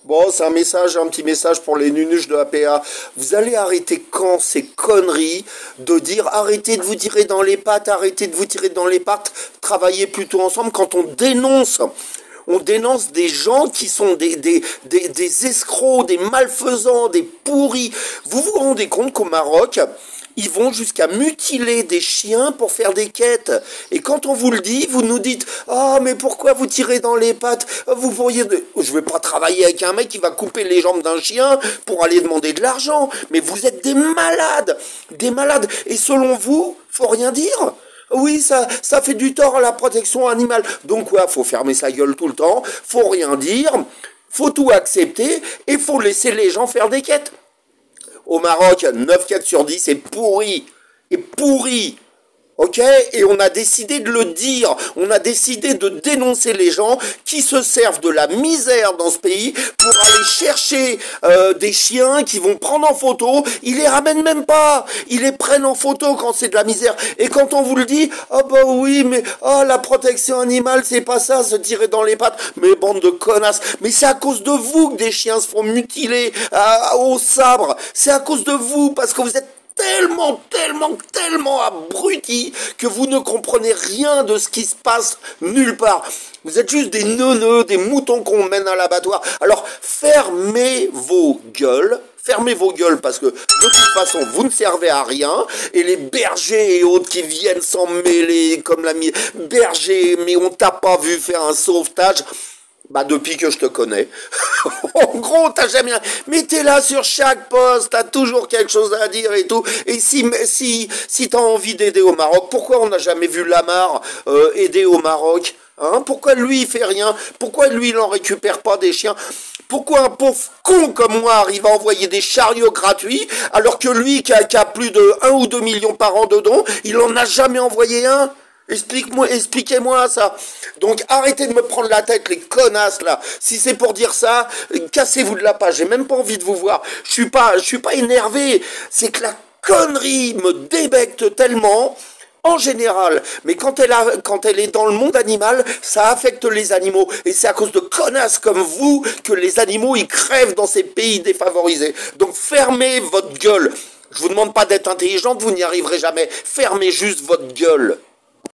Bon, c'est un petit message pour les nunuches de APA. Vous allez arrêter quand ces conneries de dire arrêtez de vous tirer dans les pattes, arrêtez de vous tirer dans les pattes, travaillez plutôt ensemble quand on dénonce des gens qui sont des escrocs, des malfaisants, des pourris. Vous vous rendez compte qu'au Maroc, ils vont jusqu'à mutiler des chiens pour faire des quêtes. Et quand on vous le dit, vous nous dites «Ah, mais pourquoi vous tirez dans les pattes? Vous pourriez... Je vais pas travailler avec un mec qui va couper les jambes d'un chien pour aller demander de l'argent. Mais vous êtes des malades. Des malades. Et selon vous, faut rien dire?» Oui, ça fait du tort à la protection animale. Donc quoi, faut fermer sa gueule tout le temps, faut rien dire, faut tout accepter et faut laisser les gens faire des quêtes. Au Maroc, 9 quêtes sur 10 est pourri. Est pourri. Ok? Et on a décidé de le dire. On a décidé de dénoncer les gens qui se servent de la misère dans ce pays pour aller chercher des chiens qui vont prendre en photo. Ils les ramènent même pas. Ils les prennent en photo quand c'est de la misère. Et quand on vous le dit, ah bah oui, mais la protection animale, c'est pas ça, se tirer dans les pattes. Mais bande de connasses. Mais c'est à cause de vous que des chiens se font mutiler au sabre. C'est à cause de vous, parce que vous êtes tellement abrutis que vous ne comprenez rien de ce qui se passe nulle part. Vous êtes juste des neuneux, des moutons qu'on mène à l'abattoir. Alors fermez vos gueules. Fermez vos gueules parce que de toute façon vous ne servez à rien et les bergers et autres qui viennent s'en mêler comme l'ami berger, mais on t'a pas vu faire un sauvetage. Bah depuis que je te connais. En gros, t'as jamais... Mais t'es là sur chaque poste, t'as toujours quelque chose à dire et tout. Et si t'as envie d'aider au Maroc, pourquoi on n'a jamais vu Lamar aider au Maroc? Hein? Pourquoi lui il fait rien? Pourquoi lui il en récupère pas des chiens? Pourquoi un pauvre con comme moi arrive à envoyer des chariots gratuits alors que lui qui a plus de 1 ou 2 millions par an de dons, il en a jamais envoyé un? Expliquez-moi ça. Donc arrêtez de me prendre la tête, les connasses là. Si c'est pour dire ça, cassez-vous de la page. J'ai même pas envie de vous voir. Je suis pas énervé. C'est que la connerie me débecte tellement. En général, mais quand elle est dans le monde animal, ça affecte les animaux. Et c'est à cause de connasses comme vous que les animaux ils crèvent dans ces pays défavorisés. Donc fermez votre gueule. Je vous demande pas d'être intelligente, vous n'y arriverez jamais. Fermez juste votre gueule.